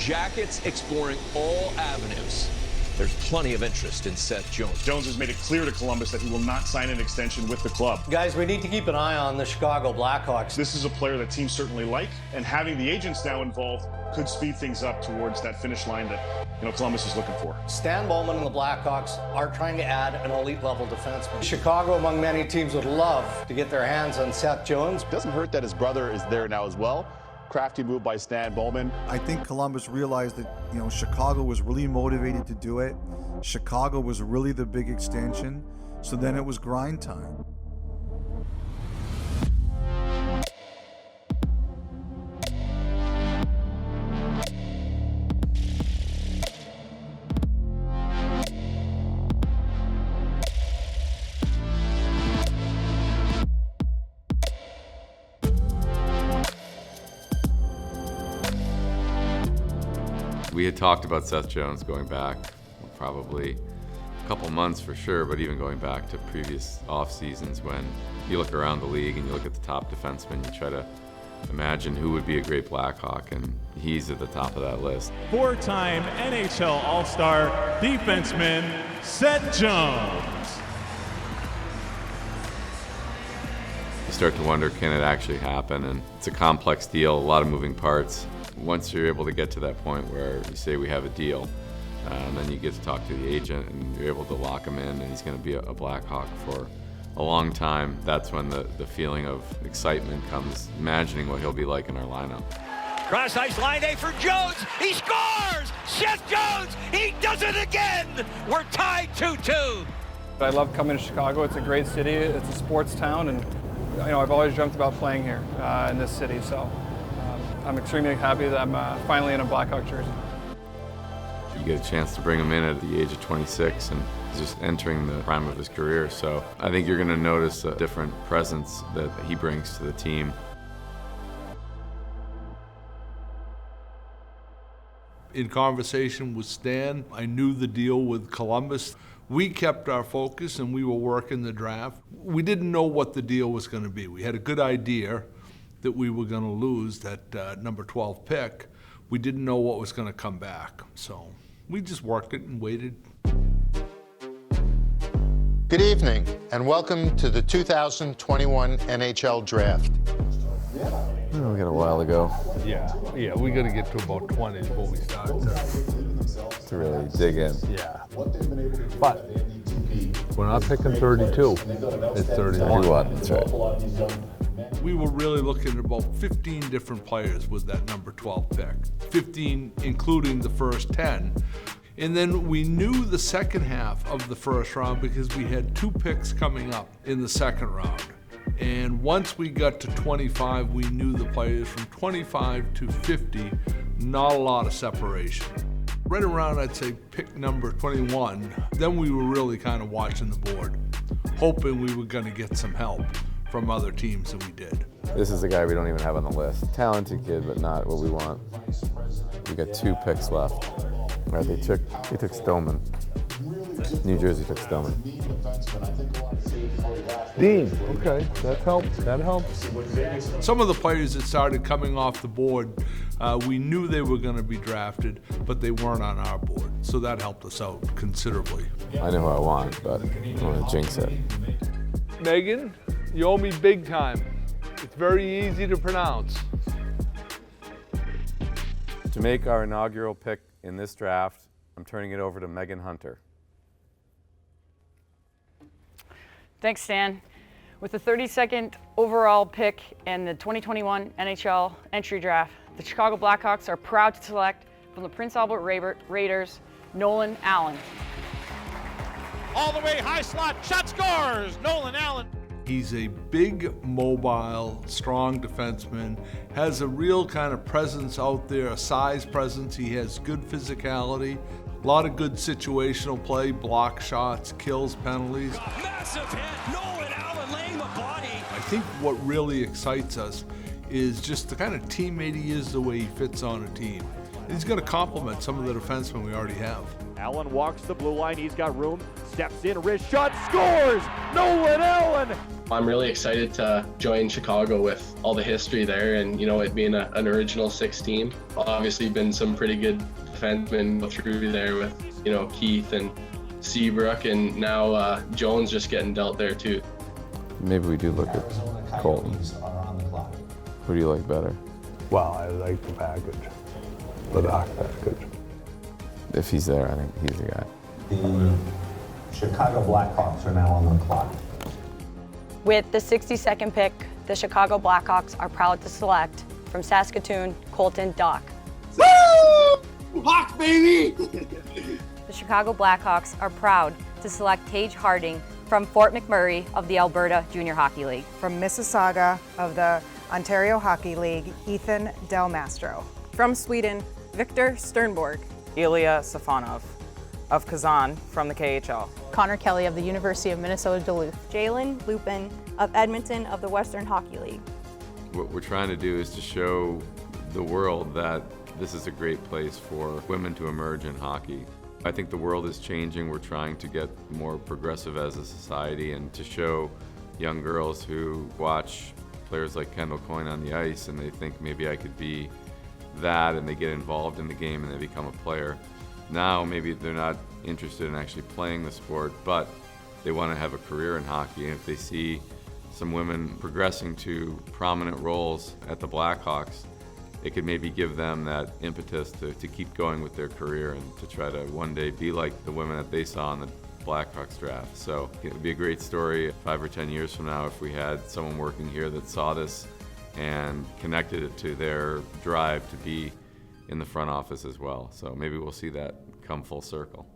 Jackets exploring all avenues. There's plenty of interest in Seth Jones. Jones has made it clear to Columbus that he will not sign an extension with the club. Guys, we need to keep an eye on the Chicago Blackhawks. This is a player that teams certainly like, and having the agents now involved could speed things up towards that finish line that Columbus is looking for. Stan Bowman and the Blackhawks are trying to add an elite-level defenseman. Chicago, among many teams, would love to get their hands on Seth Jones. Doesn't hurt that his brother is there now as well. Crafty move by Stan Bowman. I think Columbus realized that, Chicago was really motivated to do it. Chicago was really the big extension. So then it was grind time. We had talked about Seth Jones going back probably a couple months for sure, but even going back to previous off seasons when you look around the league and you look at the top defensemen, you try to imagine who would be a great Blackhawk, and he's at the top of that list. Four-time NHL All-Star defenseman Seth Jones. You start to wonder, can it actually happen? And it's a complex deal, a lot of moving parts. Once you're able to get to that point where you say we have a deal, and then you get to talk to the agent and you're able to lock him in and he's going to be a Blackhawk for a long time, that's when the feeling of excitement comes, imagining what he'll be like in our lineup. Cross ice line A for Jones. He scores! Seth Jones! He does it again! We're tied 2-2. I love coming to Chicago. It's a great city. It's a sports town, and I've always dreamt about playing here in this city. So I'm extremely happy that I'm finally in a Blackhawk jersey. You get a chance to bring him in at the age of 26 and he's just entering the prime of his career. So I think you're going to notice a different presence that he brings to the team. In conversation with Stan, I knew the deal with Columbus. We kept our focus and we were working the draft. We didn't know what the deal was going to be. We had a good idea that we were going to lose that number 12 pick. We didn't know what was going to come back. So we just worked it and waited. Good evening and welcome to the 2021 NHL Draft. We got a while ago. Yeah, we got to get to about 20 before we start to really dig in. Yeah, but we're not picking 32. It's 31. 31, that's right. We were really looking at about 15 different players with that number 12 pick, 15 including the first 10. And then we knew the second half of the first round because we had 2 picks coming up in the second round. And once we got to 25, we knew the players from 25 to 50, not a lot of separation. Right around, I'd say, pick number 21, then we were really kind of watching the board, hoping we were going to get some help from other teams, and we did. This is a guy we don't even have on the list. Talented kid, but not what we want. We got 2 picks left. All right, they took Stoneman. New Jersey took Stoneman. Dean, okay, that helps. Some of the players that started coming off the board, we knew they were going to be drafted, but they weren't on our board, so that helped us out considerably. I know who I want, but I don't want to jinx it. Megan, you owe me big time. It's very easy to pronounce. To make our inaugural pick in this draft, I'm turning it over to Megan Hunter. Thanks, Stan. With the 32nd overall pick in the 2021 NHL entry draft, the Chicago Blackhawks are proud to select from the Prince Albert Raiders, Nolan Allen. All the way, high slot, shot scores, Nolan Allen. He's a big, mobile, strong defenseman, has a real kind of presence out there, a size presence. He has good physicality, a lot of good situational play, block shots, kills penalties. Massive hit, Nolan Allen laying the body. I think what really excites us is just the kind of teammate he is, the way he fits on a team. He's going to complement some of the defensemen we already have. Allen walks the blue line. He's got room. Steps in, wrist shot, scores! Nolan Allen! I'm really excited to join Chicago with all the history there, and it being an original 6 team. Obviously been some pretty good defensemen through there with Keith and Seabrook, and now Jones just getting dealt there too. Maybe we do look at Colton. Who do you like better? Well, I like the package, the Doc package. If he's there, I think he's the guy. The Chicago Blackhawks are now on the clock. With the 62nd pick, the Chicago Blackhawks are proud to select from Saskatoon, Colton Dach. Woo! Hawks, baby! The Chicago Blackhawks are proud to select Tage Harding from Fort McMurray of the Alberta Junior Hockey League. From Mississauga of the Ontario Hockey League, Ethan Del Mastro. From Sweden, Victor Sternborg. Ilya Safonov of Kazan from the KHL. Mark Kelley of the University of Minnesota Duluth. Jalen Lupin of Edmonton of the Western Hockey League. What we're trying to do is to show the world that this is a great place for women to emerge in hockey. I think the world is changing. We're trying to get more progressive as a society, and to show young girls who watch players like Kendall Coyne on the ice and they think maybe I could be that, and they get involved in the game and they become a player. Now maybe they're not interested in actually playing the sport, but they want to have a career in hockey, and if they see some women progressing to prominent roles at the Blackhawks, it could maybe give them that impetus to keep going with their career and to try to one day be like the women that they saw in the Blackhawks draft. So it would be a great story 5 or 10 years from now if we had someone working here that saw this and connected it to their drive to be in the front office as well. So maybe we'll see that come full circle.